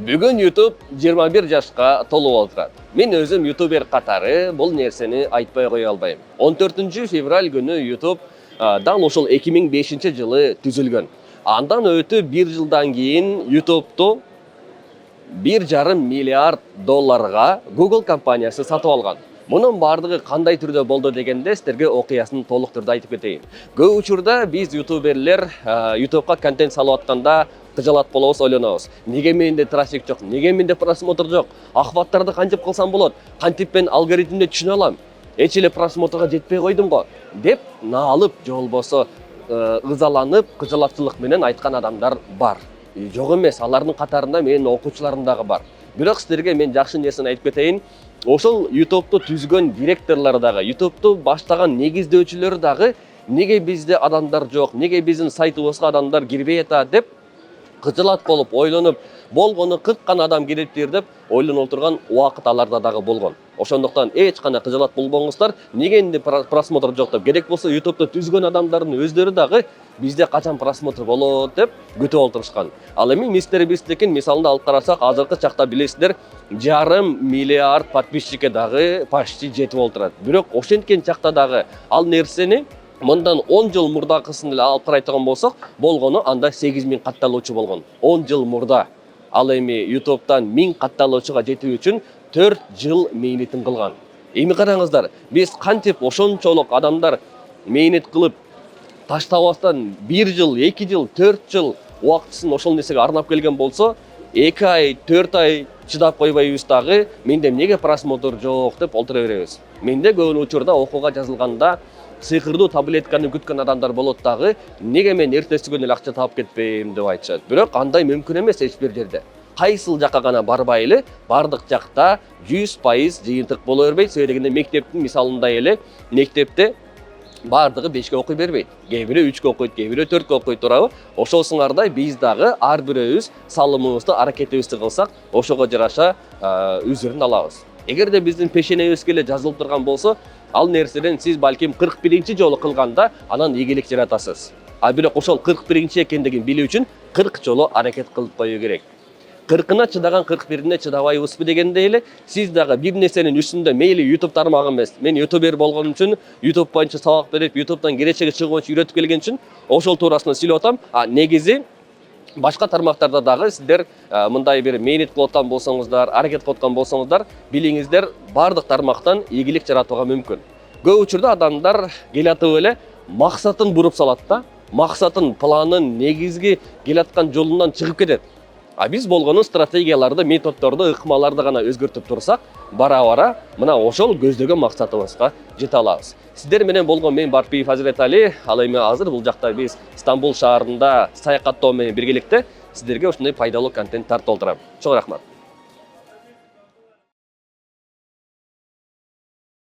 Бүгін YouTube 21 жашқа толып отырады. Мен өзім ютубер қатары бұл нерсені айтпай қоя албаймын. 14 февраль күні YouTube дал ошол 2005 жылы түзілген. Андан өтіп бір жылдан кейін YouTube'ты 1,5 миллиард долларға Google компаниясы сатып алған. Мұның бардығы қандай түрде болды дегенде сіздерге оқиясын толық түрде айтып кетейін. Көп учурда біз ютуберлер YouTube'қа контент салып атканда қыжалат болабыз, ойланабыз. Неге менде трафик жоқ, неге менде просмотр жоқ, охваттарды қантип қылсам болады, қантип мен алгоритмде түшүнө алам, эч эле просмотрга жетпей койдум го деп наалып, же болбосо ызаланып, кыжалатчылык менен айткан адамдар бар. Жок эмес, алардын катарында менин окуучуларым дагы бар. Бирок силерге мен жакшы нерсени айтып кетейин. Ошол YouTube'ду түзгөн директорлор дагы, YouTube'ду баштаган негиздөөчүлөр дагы неге бизде адамдар жок, неге биздин сайтыбызга адамдар кирбей атат деп кыжалат болуп, ойлонуп, болгону 40 гана адам кириптир деп ойлонуп отурган убакыт аларда дагы болгон. Ошондуктан эч кандай кыжалат болбоңуздар. Неге энди просмотр жок деп, керек болсо YouTube'ду түзгөн адамдардын өздөрү дагы бизде качан просмотр болот деп күтүп отурушкан. Ал эми мистер Бистекин мисалында алып карасак, азыркы чакта билесиздер, 1,5 миллиард подписчикке дагы почти жетип отурат. Бирок ошенткен чакта дагы ал нерсени мындан 10 жыл мурдакысын эле алып карай турган болсок, болгону анда 8000 катталуучу болгон. 10 жыл мурда. Ал эми YouTube'дан 1000 катталуучуга жетүү үчүн 4 жыл мээнетин кылган. Эми караңыздар, биз кантип ошончолук адамдар мээнет кылып таштабастан 1 жыл, 2 жыл, 4 жыл убактысын ошол нерсеге арнап келген болсо, 2 ай, 4 ай чыдап койбойбуз дагы, менде эмнеге просмотр жок деп олтура беребиз. Менде көп учурда окууга жазылганда сыйкырдуу таблетканы күткөн адамдар болот дагы, неге мен эртеси күнү эле акча таап кетпейм деп айтышат. Бирок андай мүмкүн эмес эч бир жерде. Кайсыл жакка гана барбайлы, бардык жакта 100% жыйынтык боло бербейт. Себеби дегенде мектептин мисалында эле, мектепте бардыгы 5ке окуй бербейт. Кээ бири 3ке окуйт, кээ бири 4ке окуйт, туурабы? Ошол сыңардай биз дагы ар бирөөбүз салымыбызды, аракетибизди кылсак, ошого жараша үзүрүн алабыз. Эгерде биздин пешенебизге эле жазылып турган болсо, ал нерседен сиз балким 41-чи жолу кылганда анан ийгилик жаратасыз. А бирок ошол 41-чи экендигин билүү үчүн 40 жолу аракет кылып коюу керек. 40-ына чыдаган 41-ине чыдабайбызбы дегенде эле, сиз дагы бир нерсенин үстүндө мейли YouTube тармагы эмес, мен ютубер болгон үчүн, YouTube боюнча сабак берип, YouTube'дан келечеге чыгуу үчүн үйрөтүп келген үчүн ошол туурасында сүйлөп атам. А негизи башка тармактарда дагы сиздер мындай бир мээнет кылып аткан болсоңуздар, аракет кылып аткан болсоңуздар, билиңиздер, бардык тармактан ийгилик жаратууга мүмкүн. Көп учурда адамдар келатып эле максатын буруп салат да, максатын, планын, негизги келаткан жолунан чыгып кетет. А биз болгону стратегияларды, методдорду, ыкмаларды гана өзгөртүп турсак, бара-бара мына ошол көздөгөн максатыбызга жете алабыз. Сиздер менен болгон мен Барпиев Азирет Али, ал эми азыр бул жакта биз Стамбул шаарында саякаттоо менен биргеликте сиздерге ушундай пайдалуу контент тартып отурам. Чоң рахмат.